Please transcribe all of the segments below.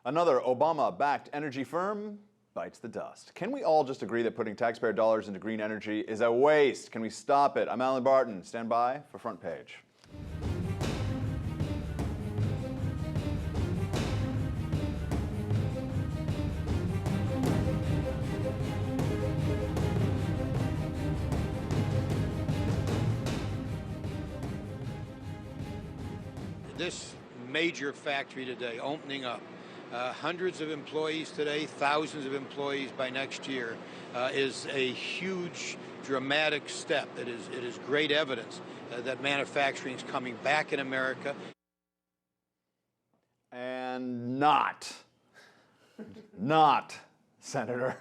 Another Obama-backed energy firm bites the dust. Can we all just agree that putting taxpayer dollars into green energy is a waste? Can we stop it? I'm Allen Barton. Stand by for Front Page. This major factory today opening up, hundreds of employees today, thousands of employees by next year, is a huge, dramatic step. It is great evidence that manufacturing is coming back in America. And not, Senator,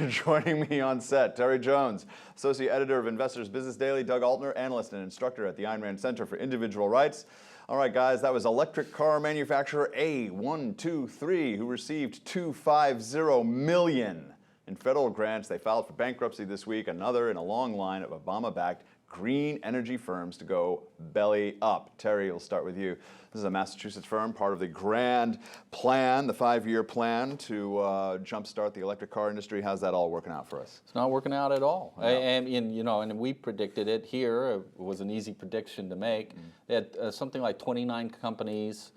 joining me on set, Terry Jones, Associate Editor of Investors Business Daily, Doug Altner, Analyst and Instructor at the Ayn Rand Center for Individual Rights. All right, guys, that was electric car manufacturer A123, who received $250 million in federal grants. They filed for bankruptcy this week, another in a long line of Obama-backed green energy firms to go belly up. Terry, we'll start with you. This is a Massachusetts firm, part of the grand plan, the 5-year plan to jumpstart the electric car industry. How's that all working out for us? It's not working out at all. No. And we predicted it here. It was an easy prediction to make. They had something like 29 companies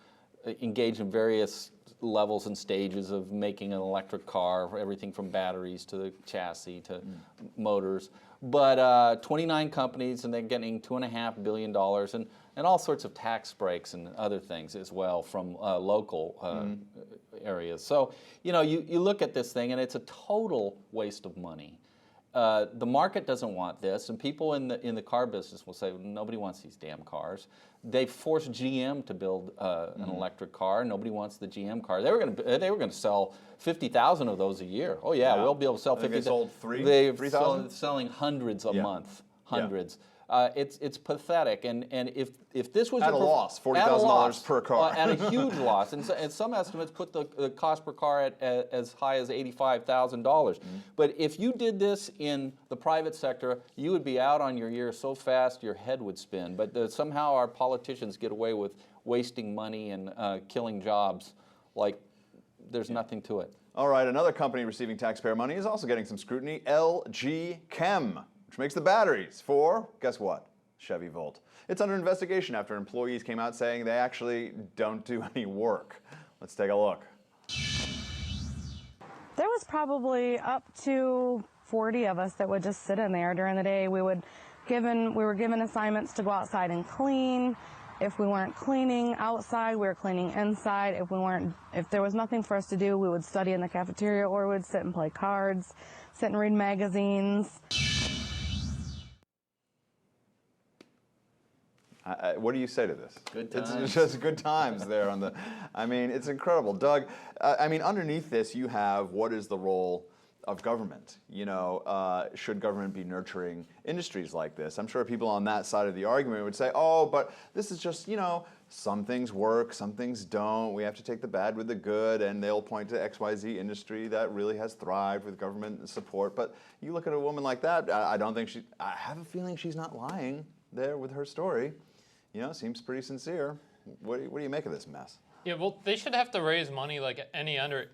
engaged in various levels and stages of making an electric car, everything from batteries to the chassis to motors. But 29 companies, and they're getting $2.5 billion and all sorts of tax breaks and other things as well from local areas. So, you look at this thing and it's a total waste of money. The market doesn't want this, and people in the car business will say, nobody wants these damn cars. They forced GM to build an electric car. Nobody wants the GM car. They were going to sell 50,000 of those a year. Oh yeah, we'll be able to sell 50,000. They sold 3,000. Selling hundreds a month, hundreds. It's pathetic, and if this was at a loss, $40,000 per car, at a huge loss, and some estimates put the cost per car at as high as $85,000. But if you did this in the private sector, you would be out on your year so fast your head would spin. But somehow our politicians get away with wasting money and killing jobs like there's nothing to it. All right, another company receiving taxpayer money is also getting some scrutiny, LG Chem, which makes the batteries for, guess what, Chevy Volt. It's under investigation after employees came out saying they actually don't do any work. Let's take a look. There was probably up to 40 of us that would just sit in there during the day. We were given assignments to go outside and clean. If we weren't cleaning outside, we were cleaning inside. If there was nothing for us to do, we would study in the cafeteria or we'd sit and play cards, sit and read magazines. What do you say to this? Good times. It's just good times there on the, it's incredible. Doug, underneath this you have what is the role of government? Should government be nurturing industries like this? I'm sure people on that side of the argument would say, oh, but this is just, some things work, some things don't. We have to take the bad with the good, and they'll point to XYZ industry that really has thrived with government support. But you look at a woman like that, I have a feeling she's not lying there with her story. Seems pretty sincere. What do you make of this mess? Yeah, well, they should have to raise money like any other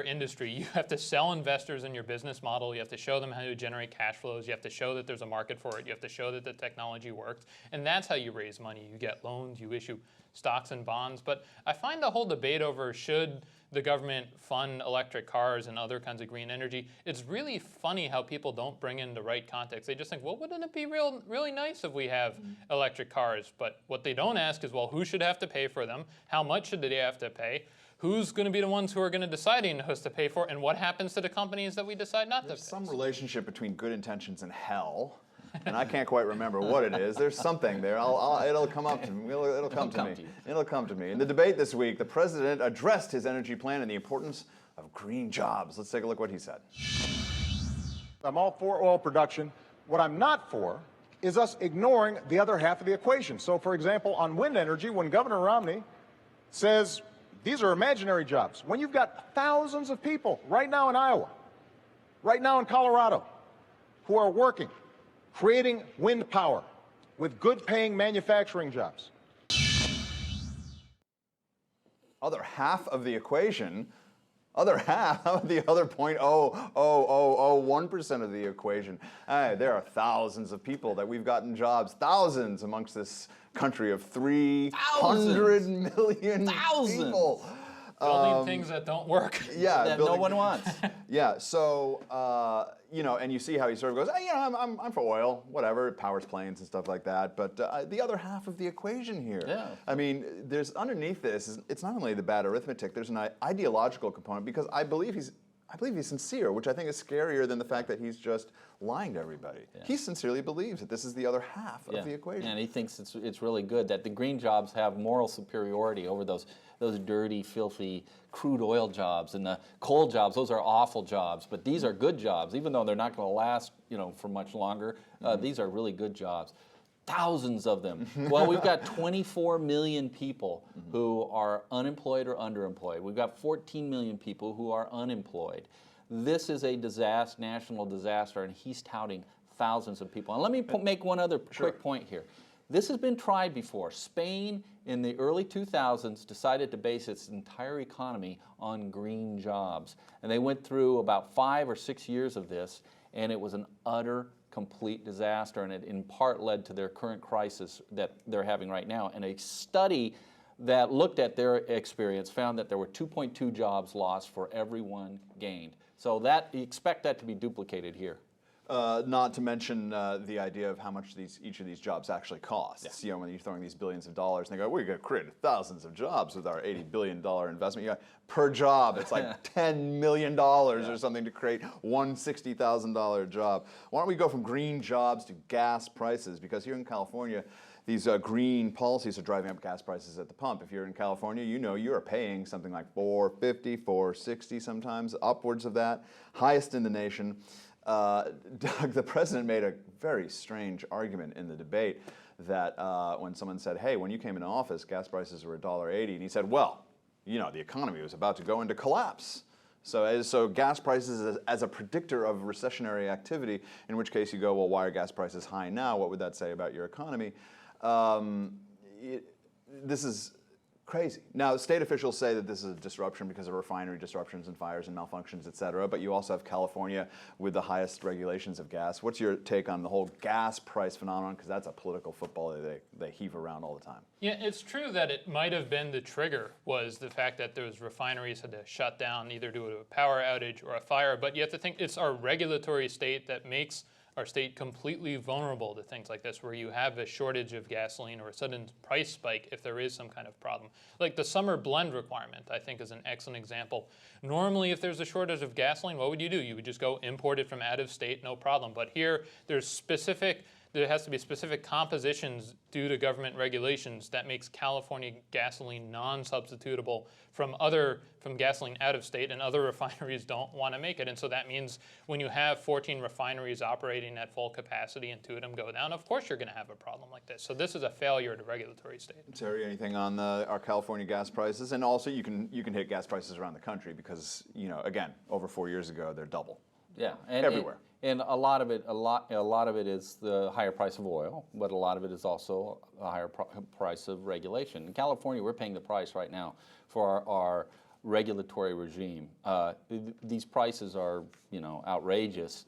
industry. You have to sell investors in your business model. You have to show them how to generate cash flows. You have to show that there's a market for it. You have to show that the technology works. And that's how you raise money. You get loans, you issue stocks and bonds. But I find the whole debate over should the government fund electric cars and other kinds of green energy, it's really funny how people don't bring in the right context. They just think, well, wouldn't it be really nice if we have electric cars? But what they don't ask is, well, who should have to pay for them? How much should they have to pay? Who's going to be the ones who are going to decide who has to pay for it? And what happens to the companies that we decide not to pay? There's some relationship between good intentions and hell. And I can't quite remember what it is. There's something there. It'll come up to me. It'll come to me. It'll come to me. In the debate this week, the president addressed his energy plan and the importance of green jobs. Let's take a look what he said. I'm all for oil production. What I'm not for is us ignoring the other half of the equation. So, for example, on wind energy, when Governor Romney says these are imaginary jobs, when you've got thousands of people right now in Iowa, right now in Colorado, who are working, creating wind power with good-paying manufacturing jobs. other half of the equation, other half of the other 0.00001% of the equation. There are thousands of people that we've gotten jobs, thousands amongst this country of 300 million people. Building things that don't work. Yeah, that no one wants. Yeah, so and you see how he sort of goes, I'm for oil, whatever, it powers planes and stuff like that. But the other half of the equation here, Yeah. I mean, there's underneath this, it's not only the bad arithmetic, there's an ideological component because I believe he's sincere, which I think is scarier than the fact that he's just lying to everybody. Yeah. He sincerely believes that this is the other half of the equation. And he thinks it's really good that the green jobs have moral superiority over those dirty, filthy, crude oil jobs, and the coal jobs. Those are awful jobs, but these are good jobs, even though they're not going to last, for much longer. These are really good jobs. Thousands of them. Well, we've got 24 million people who are unemployed or underemployed. We've got 14 million people who are unemployed. This is a disaster, national disaster, and he's touting thousands of people. And let me make one other quick point here. This has been tried before. Spain in the early 2000s decided to base its entire economy on green jobs. And they went through about 5 or 6 years of this, and it was an utter complete disaster, and it in part led to their current crisis that they're having right now. And a study that looked at their experience found that there were 2.2 jobs lost for every one gained. So you expect that to be duplicated here. Not to mention the idea of how much each of these jobs actually costs. Yeah. When you're throwing these billions of dollars, and they go, we're going to create thousands of jobs with our $80 billion investment. Per job, it's like $10 million or something to create one $60,000 job. Why don't we go from green jobs to gas prices? Because here in California, these green policies are driving up gas prices at the pump. If you're in California, you are paying something like $4.50, $4.60 sometimes, upwards of that, highest in the nation. Doug, the president made a very strange argument in the debate that when someone said, hey, when you came into office, gas prices were $1.80, and he said, well, the economy was about to go into collapse. So gas prices as a predictor of recessionary activity, in which case you go, well, why are gas prices high now? What would that say about your economy? This is crazy. Now, state officials say that this is a disruption because of refinery disruptions and fires and malfunctions, et cetera, but you also have California with the highest regulations of gas. What's your take on the whole gas price phenomenon? Because that's a political football that they heave around all the time. Yeah, it's true that it might have been the trigger was the fact that those refineries had to shut down either due to a power outage or a fire, but you have to think it's our regulatory state that makes our state completely vulnerable to things like this, where you have a shortage of gasoline or a sudden price spike if there is some kind of problem. Like the summer blend requirement, I think, is an excellent example. Normally, if there's a shortage of gasoline, what would you do? You would just go import it from out of state, no problem. But here, there has to be specific compositions due to government regulations that makes California gasoline non-substitutable from gasoline out of state, and other refineries don't want to make it. And so that means when you have 14 refineries operating at full capacity and 2 of them go down, of course you're going to have a problem like this. So this is a failure at a regulatory state. Terry, anything on our California gas prices? And also you can hit gas prices around the country because, again, over 4 years ago, they're double. Yeah, and everywhere. And a lot of it is the higher price of oil, but a lot of it is also a higher price of regulation. In California, we're paying the price right now for our regulatory regime. These prices are, outrageous,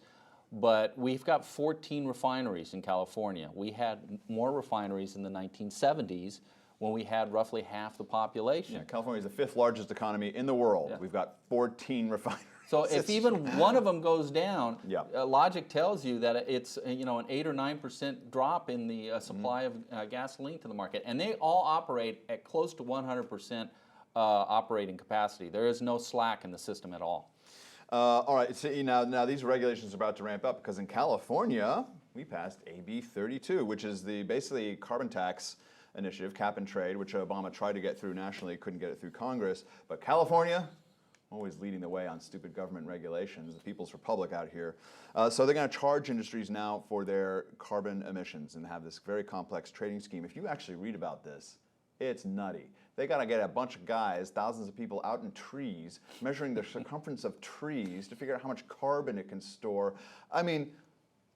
but we've got 14 refineries in California. We had more refineries in the 1970s when we had roughly half the population. Yeah, California is the 5th largest economy in the world. Yeah. We've got 14 refineries. So if even one of them goes down, yeah. Logic tells you that it's an 8 or 9% drop in the supply of gasoline to the market, and they all operate at close to 100% operating capacity. There is no slack in the system at all. All right. So now these regulations are about to ramp up because in California we passed AB 32, which is basically carbon tax initiative, cap and trade, which Obama tried to get through nationally, couldn't get it through Congress, but California, always leading the way on stupid government regulations, the People's Republic out here. So they're going to charge industries now for their carbon emissions and have this very complex trading scheme. If you actually read about this, it's nutty. They got to get a bunch of guys, thousands of people out in trees, measuring the circumference of trees to figure out how much carbon it can store. I mean,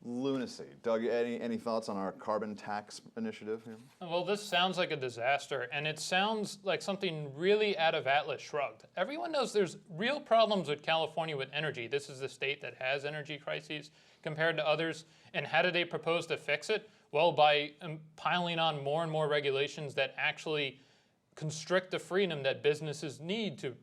Lunacy. Doug, any thoughts on our carbon tax initiative here? Well, this sounds like a disaster, and it sounds like something really out of Atlas Shrugged. Everyone knows there's real problems with California with energy. This is the state that has energy crises compared to others. And how do they propose to fix it? Well, by piling on more and more regulations that actually constrict the freedom that businesses need to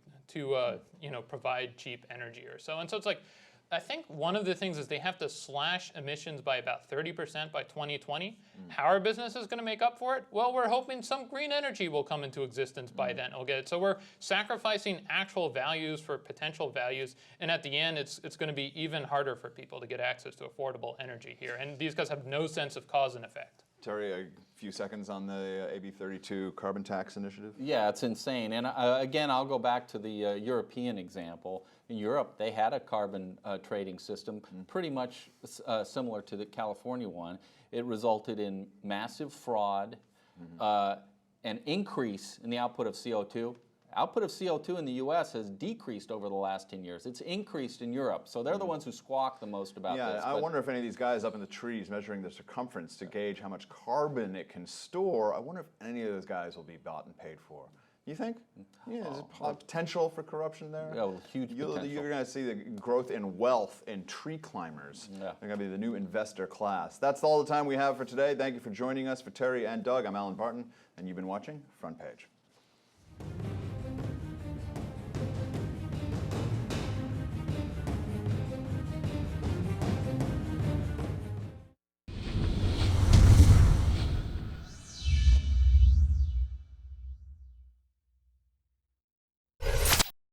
provide cheap energy or so. And so it's like, I think one of the things is they have to slash emissions by about 30% by 2020. How are businesses going to make up for it? Well, we're hoping some green energy will come into existence by then. We'll get it. So we're sacrificing actual values for potential values, and at the end, it's going to be even harder for people to get access to affordable energy here. And these guys have no sense of cause and effect. Terry, a few seconds on the AB 32 carbon tax initiative? Yeah, it's insane. And again, I'll go back to the European example. In Europe, they had a carbon trading system pretty much similar to the California one. It resulted in massive fraud, an increase in the output of CO2. Output of CO2 in the U.S. has decreased over the last 10 years. It's increased in Europe. So they're the ones who squawk the most about this. Yeah, I wonder if any of these guys up in the trees measuring the circumference to gauge how much carbon it can store, I wonder if any of those guys will be bought and paid for. You think? Yeah, is there potential for corruption there? Yeah, well, huge potential. You're going to see the growth in wealth in tree climbers. Yeah. They're going to be the new investor class. That's all the time we have for today. Thank you for joining us. For Terry and Doug, I'm Allen Barton, and you've been watching Front Page.